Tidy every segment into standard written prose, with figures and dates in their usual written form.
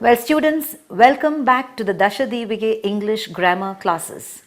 Well, students, welcome back to the Dashadivige English grammar classes.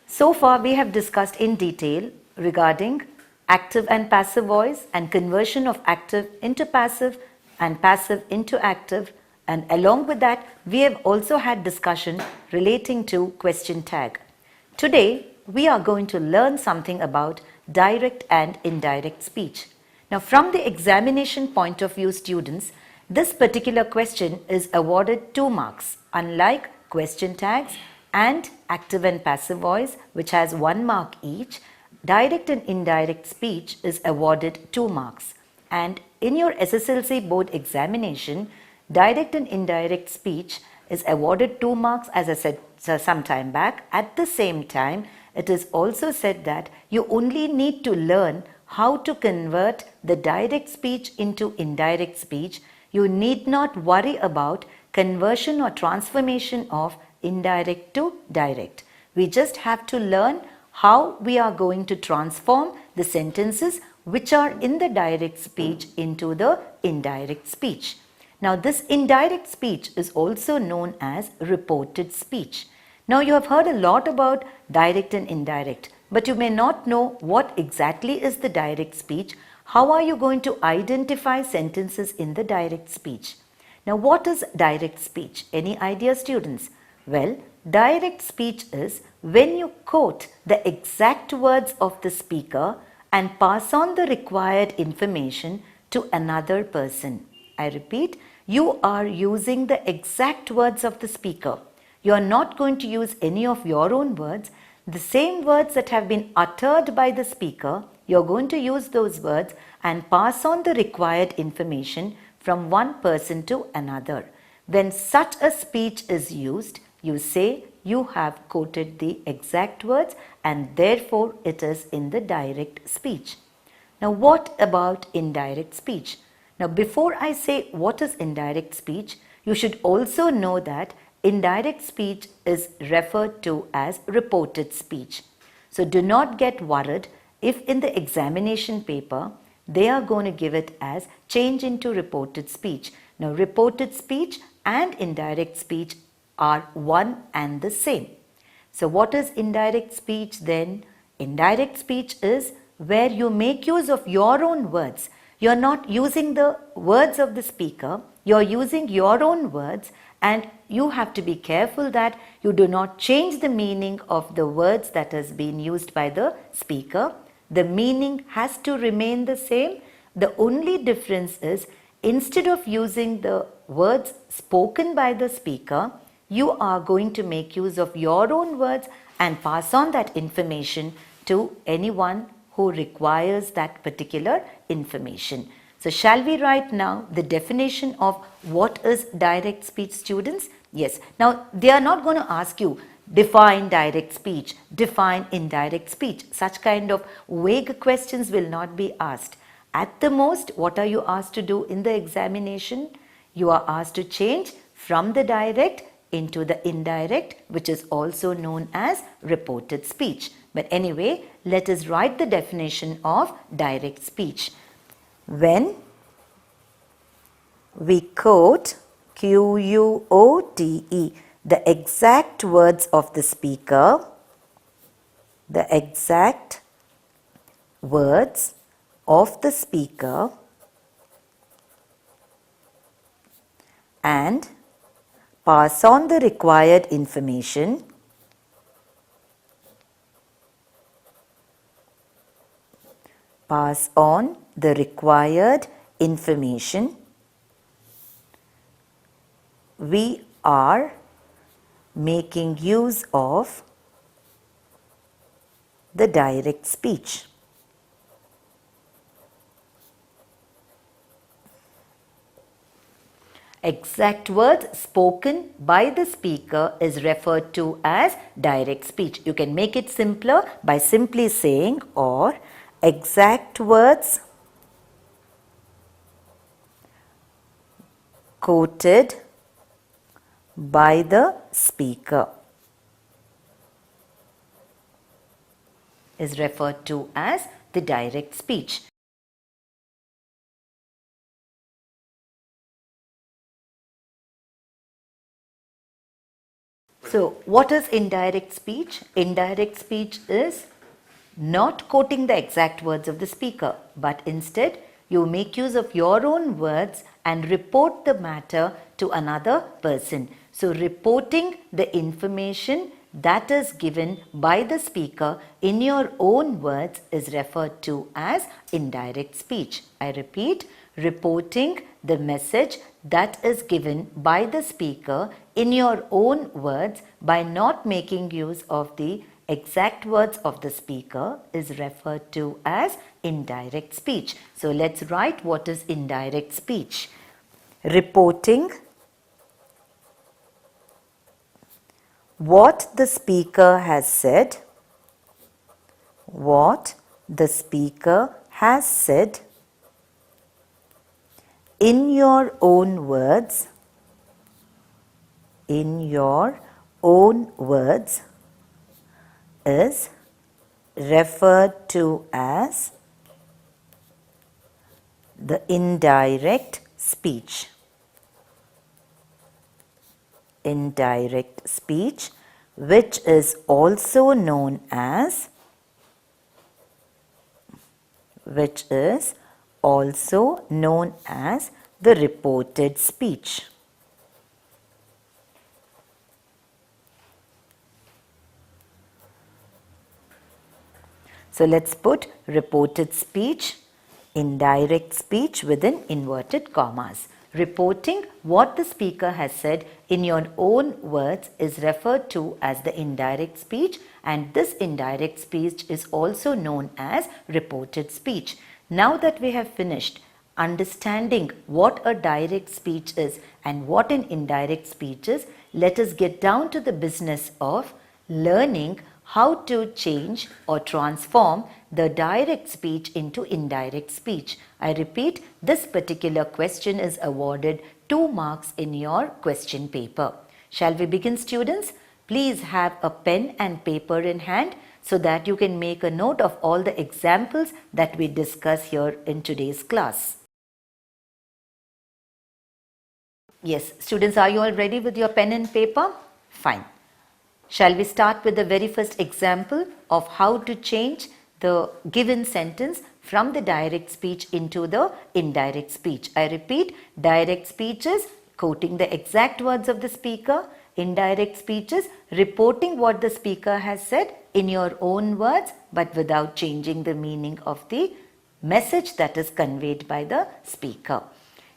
So far, we have discussed in detail regarding active and passive voice and conversion of active into passive and passive into active, and along with that, we have also had discussion relating to question tag. Today, we are going to learn something about direct and indirect speech. Now, from the examination point of view, students, this particular question is awarded 2 marks, unlike question tags and active and passive voice, which has 1 mark each. Direct and indirect speech is awarded 2 marks. And in your SSLC board examination, direct and indirect speech is awarded 2 marks, as I said some time back. At the same time, it is also said that you only need to learn how to convert the direct speech into indirect speech. You need not worry about conversion or transformation of indirect to direct. We just have to learn how we are going to transform the sentences which are in the direct speech into the indirect speech. Now, this indirect speech is also known as reported speech. Now, you have heard a lot about direct and indirect, but you may not know what exactly is the direct speech. How are you going to identify sentences in the direct speech? Now, what is direct speech? Any idea, students? Well, direct speech is when you quote the exact words of the speaker and pass on the required information to another person. I repeat, you are using the exact words of the speaker. You are not going to use any of your own words. The same words that have been uttered by the speaker, you're going to use those words and pass on the required information from one person to another. When such a speech is used, you say you have quoted the exact words and therefore it is in the direct speech. Now, what about indirect speech? Now, before I say what is indirect speech, you should also know that indirect speech is referred to as reported speech. So, do not get worried if in the examination paper they are going to give it as change into reported speech. Now, reported speech and indirect speech are one and the same. So, what is indirect speech then? Indirect speech is where you make use of your own words. You are not using the words of the speaker, you are using your own words, and you have to be careful that you do not change the meaning of the words that has been used by the speaker. The meaning has to remain the same. The only difference is instead of using the words spoken by the speaker, you are going to make use of your own words and pass on that information to anyone who requires that particular information. So, shall we write now the definition of what is direct speech, students? Yes. Now, they are not going to ask you define direct speech, define indirect speech. Such kind of vague questions will not be asked. At the most, what are you asked to do in the examination? You are asked to change from the direct into the indirect, which is also known as reported speech. But anyway, let us write the definition of direct speech. When we quote Q-U-O-T-E, the exact words of the speaker, the exact words of the speaker, and pass on the required information we are making use of the direct speech. Exact words spoken by the speaker is referred to as direct speech. You can make it simpler by simply saying or exact words quoted by the speaker is referred to as the direct speech. So, what is indirect speech? Indirect speech is not quoting the exact words of the speaker, but instead you make use of your own words and report the matter to another person. So, reporting the information that is given by the speaker in your own words is referred to as indirect speech. I repeat, reporting the message that is given by the speaker in your own words by not making use of the exact words of the speaker is referred to as indirect speech. So let's write what is indirect speech. Reporting what the speaker has said, what the speaker has said in your own words, in your own words is referred to as the indirect speech. Indirect speech, which is also known as the reported speech. So let's put reported speech, indirect speech within inverted commas. Reporting what the speaker has said in your own words is referred to as the indirect speech, and this indirect speech is also known as reported speech. Now that we have finished understanding what a direct speech is and what an indirect speech is, let us get down to the business of learning how to change or transform the direct speech into indirect speech. I repeat, this particular question is awarded 2 marks in your question paper. Shall we begin, students? Please have a pen and paper in hand so that you can make a note of all the examples that we discuss here in today's class. Yes, students, are you all ready with your pen and paper? Fine. Shall we start with the very first example of how to change the given sentence from the direct speech into the indirect speech? I repeat, direct speech is quoting the exact words of the speaker. Indirect speech is reporting what the speaker has said in your own words but without changing the meaning of the message that is conveyed by the speaker.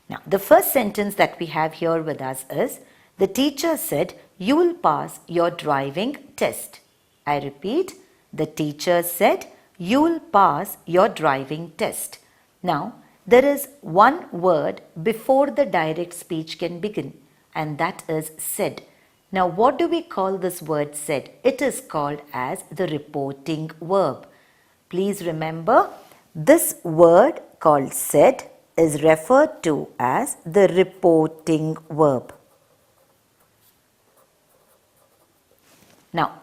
Now, the first sentence that we have here with us is, the teacher said, you will pass your driving test. I repeat, the teacher said, you will pass your driving test. Now, there is one word before the direct speech can begin, and that is said. Now, what do we call this word said? It is called as the reporting verb. Please remember, this word called said is referred to as the reporting verb. Now,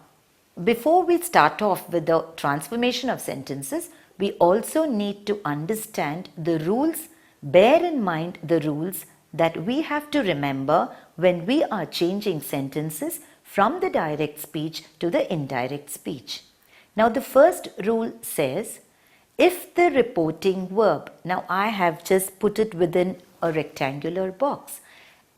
before we start off with the transformation of sentences, we also need to understand the rules, bear in mind the rules that we have to remember when we are changing sentences from the direct speech to the indirect speech. Now, the first rule says, if the reporting verb, now I have just put it within a rectangular box,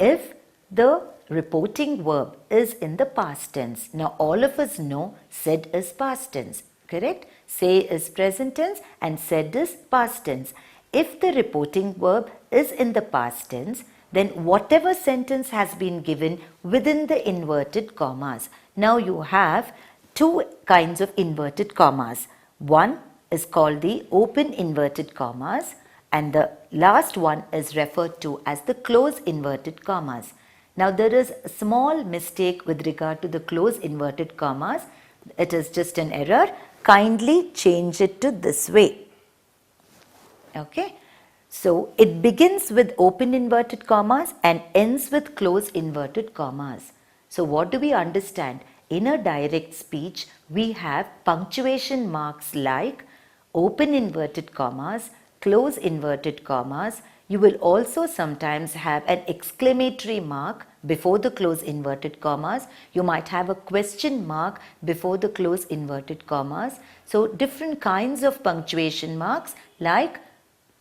if the reporting verb is in the past tense. Now all of us know said is past tense, correct? Say is present tense and said is past tense. If the reporting verb is in the past tense, then whatever sentence has been given within the inverted commas. Now you have 2 kinds of inverted commas. One is called the open inverted commas and the last one is referred to as the close inverted commas. Now there is a small mistake with regard to the close inverted commas. It is just an error. Kindly change it to this way. Okay. So it begins with open inverted commas and ends with close inverted commas. So what do we understand? In a direct speech, we have punctuation marks like open inverted commas, close inverted commas. You will also sometimes have an exclamatory mark before the close inverted commas. You might have a question mark before the close inverted commas. So different kinds of punctuation marks like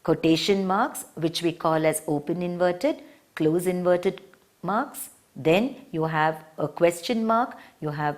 quotation marks, which we call as open inverted, close inverted marks. Then you have a question mark, you have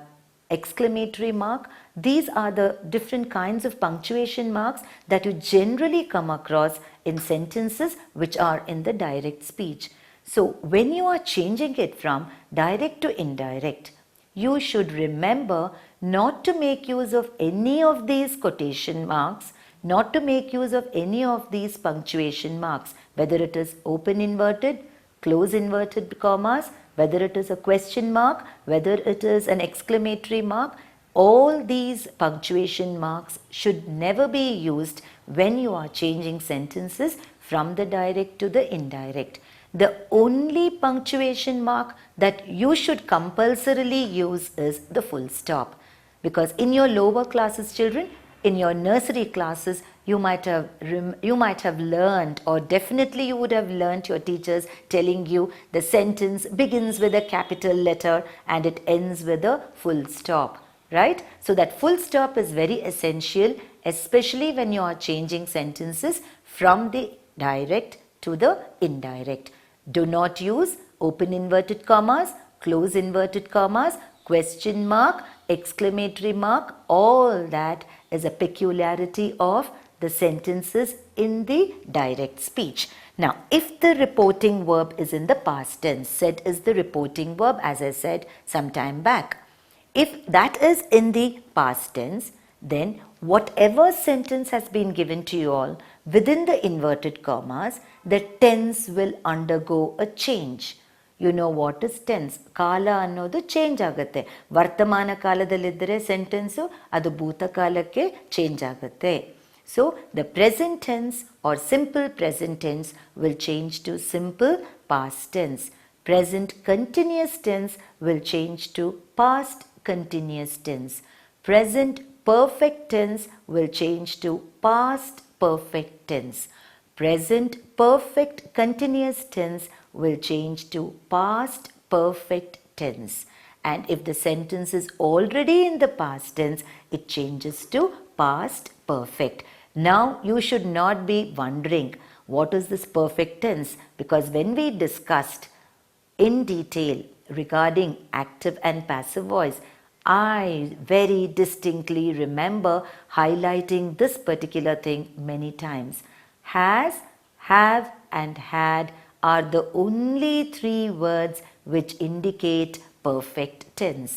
exclamatory mark. These are the different kinds of punctuation marks that you generally come across in sentences which are in the direct speech. So when you are changing it from direct to indirect, you should remember not to make use of any of these quotation marks, not to make use of any of these punctuation marks, whether it is open inverted, close inverted commas, whether it is a question mark, whether it is an exclamatory mark. All these punctuation marks should never be used when you are changing sentences from the direct to the indirect. The only punctuation mark that you should compulsorily use is the full stop. Because in your lower classes children, in your nursery classes, you might have learned, or definitely you would have learned your teachers telling you the sentence begins with a capital letter and it ends with a full stop, right? So that full stop is very essential, especially when you are changing sentences from the direct to the indirect. Do not use open inverted commas, close inverted commas, question mark, exclamatory mark. All that is a peculiarity of the sentences in the direct speech. Now, if the reporting verb is in the past tense, said is the reporting verb, as I said some time back. If that is in the past tense, then whatever sentence has been given to you all within the inverted commas, the tense will undergo a change. You know what is tense? ಕಾಲ ಅನ್ನೋದು change ಆಗುತ್ತೆ. ವರ್ತಮಾನ ಕಾಲದಲ್ಲಿದ್ದರೆ sentence ಅದು ಭೂತಕಾಲಕ್ಕೆ change ಆಗುತ್ತೆ. So the present tense or simple present tense will change to simple past tense. Present continuous tense will change to past continuous tense. Present perfect tense will change to past perfect tense. Present perfect continuous tense will change to past perfect tense. And if the sentence is already in the past tense, it changes to past perfect. Now you should not be wondering what is this perfect tense, because when we discussed in detail regarding active and passive voice, I very distinctly remember highlighting this particular thing many times. Has, have and had are the only three words which indicate perfect tense.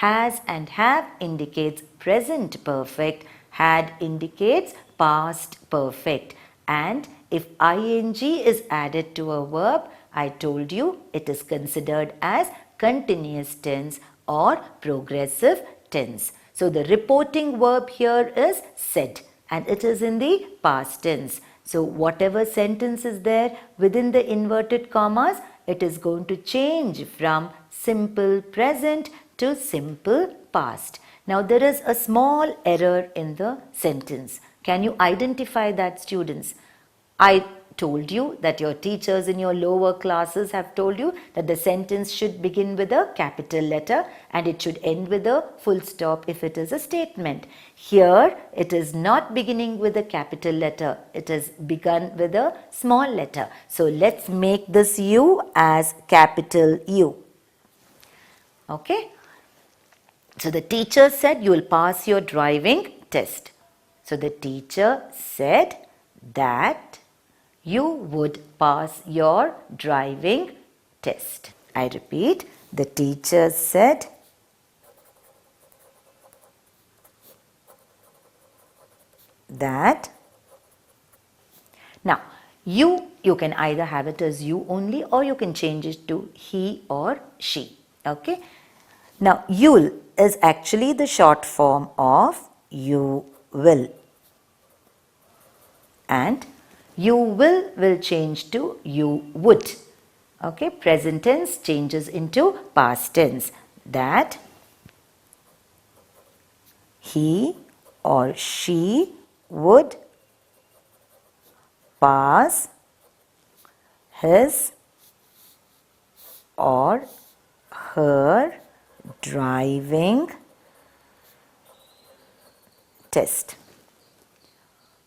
Has and have indicates present perfect, had indicates past perfect, and if ing is added to a verb, I told you it is considered as continuous tense or progressive tense. So the reporting verb here is said and it is in the past tense. So whatever sentence is there within the inverted commas, it is going to change from simple present to simple past. Now there is a small error in the sentence. Can you identify that, students? I told you that your teachers in your lower classes have told you that the sentence should begin with a capital letter and it should end with a full stop if it is a statement. Here it is not beginning with a capital letter, it is begun with a small letter. So let's make this U as capital U. Okay. So the teacher said you will pass your driving test. So the teacher said that you would pass your driving test. I repeat, the teacher said that. Now, you can either have it as you only or you can change it to he or she. Okay. Now, you'll is actually the short form of you will. And you will change to you would. Okay, present tense changes into past tense. That he or she would pass his or her driving test.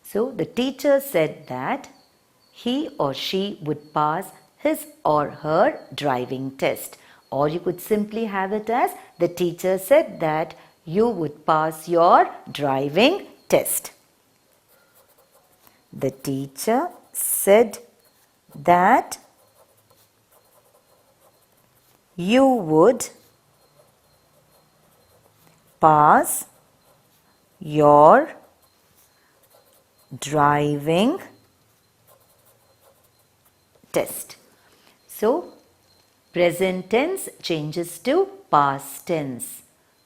So the teacher said that he or she would pass his or her driving test. Or you could simply have it as the teacher said that you would pass your driving test. The teacher said that you would pass your driving test. So, present tense changes to past tense.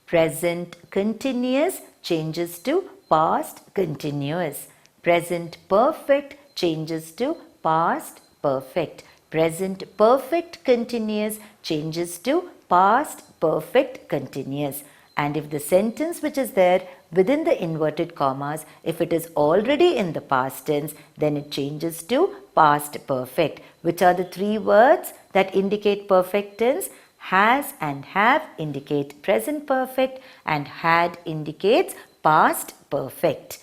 Present continuous changes to past continuous. Present perfect changes to past perfect. Present perfect continuous changes to past perfect continuous. And if the sentence which is there within the inverted commas, if it is already in the past tense, then it changes to past perfect. Which are the three words that indicate perfect tense? Has and have indicate present perfect, and had indicates past perfect.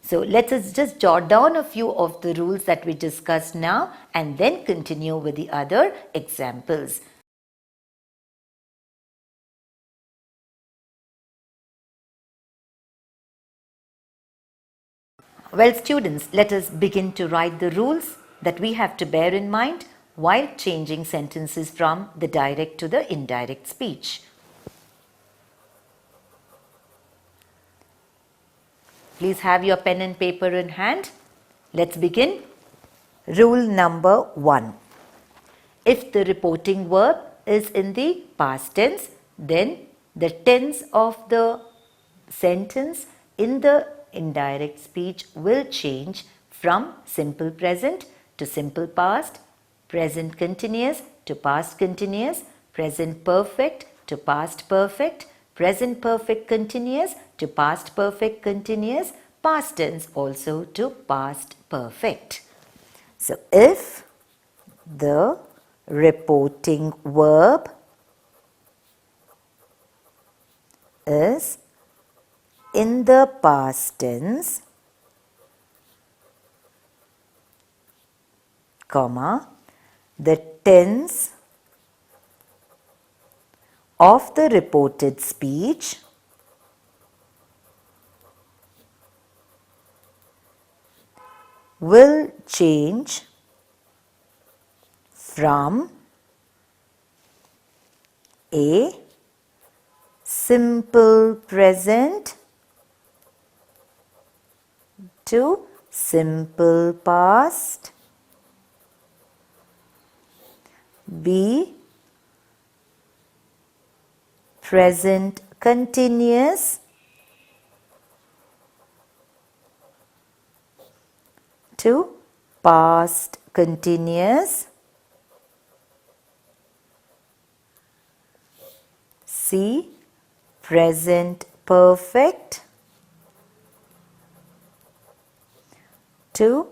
So let us just jot down a few of the rules that we discussed now and then continue with the other examples. Well, students, let us begin to write the rules that we have to bear in mind while changing sentences from the direct to the indirect speech. Please have your pen and paper in hand. Let's begin. Rule number 1. If the reporting verb is in the past tense, then the tense of the sentence in the indirect speech will change from simple present to simple past, present continuous to past continuous, present perfect to past perfect, present perfect continuous to past perfect continuous, past tense also to past perfect. So, if the reporting verb is in the past tense, comma, the tense of the reported speech will change from a simple present to simple past, B, present continuous to past continuous, C, present perfect to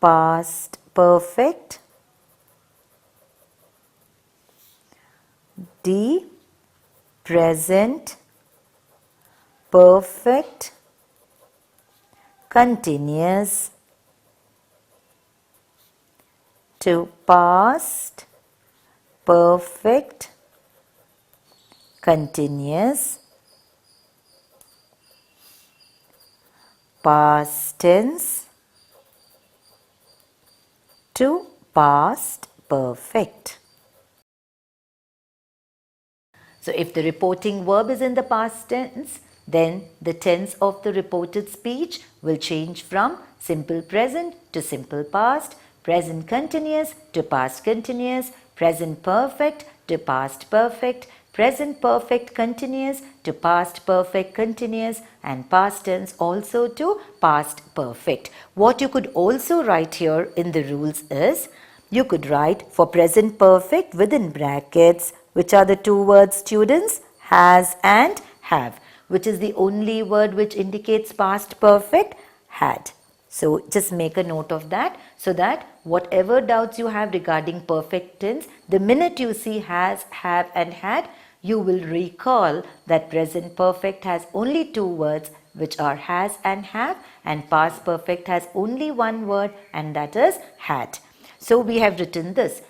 past perfect, D, present perfect continuous to past perfect continuous, past tense to past perfect. So, if the reporting verb is in the past tense, then the tense of the reported speech will change from simple present to simple past, present continuous to past continuous, present perfect to past perfect, present perfect continuous to past perfect continuous, and past tense also to past perfect. What you could also write here in the rules is, you could write for present perfect within brackets, which are the two words, students? Has and have. Which is the only word which indicates past perfect? Had. So just make a note of that so that whatever doubts you have regarding perfect tense, the minute you see has, have and had, you will recall that present perfect has only two words, which are has and have, and past perfect has only one word, and that is had. So we have written this.